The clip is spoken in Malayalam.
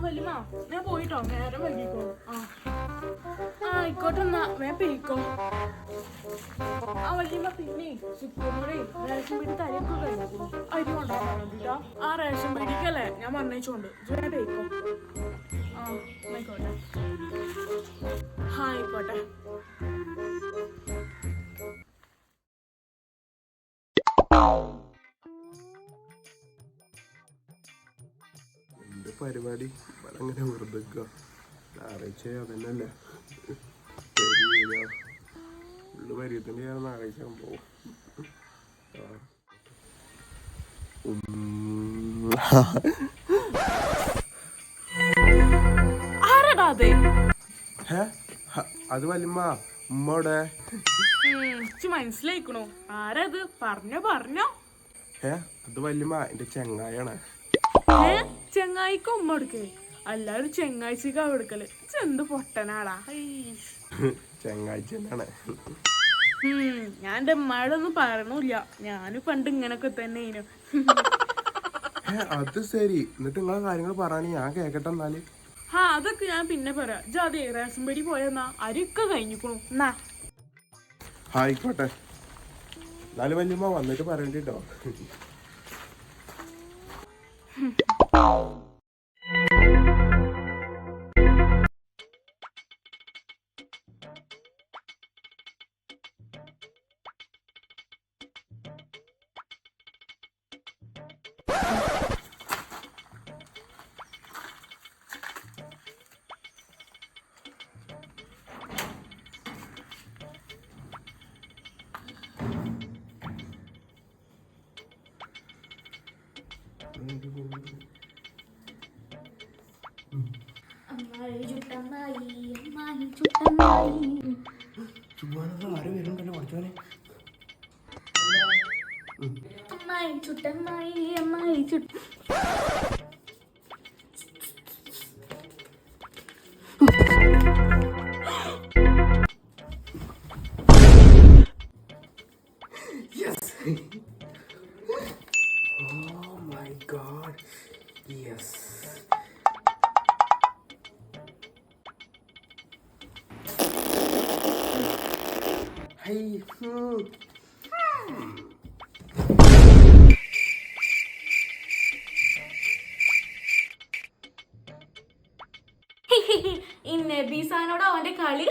വല്യമ്മ ഞാൻ പോയിട്ടോ, നേരം വൈകിക്കോ. ആയിക്കോട്ടെ എന്നാ വേഗം പേയിക്കോ. വല്യമ്മ പിന്നെ സുക്കൂറിനോടെ റേഷൻ പീടി തലയൊക്കെ കഴിഞ്ഞു അരി കൊണ്ടുപോകാൻ വേണ്ടിട്ടാ. റേഷൻ പീടിക്കല്ലേ ഞാൻ പറഞ്ഞോണ്ട് വേഗം പേയിക്കോ. ആയിക്കോട്ടെ. ആയിക്കോട്ടെ. എന്റെ പരിപാടി അങ്ങനെ വെറുതെ ഞായറാഴ്ച അതന്നെയല്ലേ ഉള്ളു പരിയത്തിന്റെ ഞാൻ ഞായറാഴ്ച പോവും. അത് വല്യമ്മ ഉമ്മോടെ മനസ്സിലായിക്കണോ? ആരത്? പറഞ്ഞോ. അത് വല്യമ്മ എന്റെ ചെങ്ങായാണ്. ചെങ്ങായിക്ക് ഉമ്മ കൊടുക്കേ? എല്ലാരും ചെങ്ങാഴ്ചക്ക് കൊടുക്കല്. എന്ത് പൊട്ടനാടാ. ചെങ്ങാഴ്ച തന്നെയാണ്. ഞാൻ എന്റെ ഉമ്മയോടൊന്നും പറയണില്ല. ഞാന് പണ്ട് ഇങ്ങനൊക്കെ തന്നെ. അത് ശരി. എന്നിട്ട് നിങ്ങളെ കാര്യങ്ങൾ പറയാന് ഞാൻ കേക്കട്ടെ എന്നാല്. അതൊക്കെ ഞാൻ പിന്നെ പറയാം. ജാതി റേഷൻ പീടി പോയെന്നാ അരിയൊക്കെ കഴിഞ്ഞിക്കണു. എന്നാ ആയിക്കോട്ടെ. എന്നാലും വല്യമ്മ വന്നിട്ട് പറയണ്ടിട്ടോ. ആര് വരുന്നുണ്ടല്ലോ പഠിച്ചോനെ. Yes. Oh my God. Yes. Hey. ഈ നബീസാനോട് അവന്റെ കളി.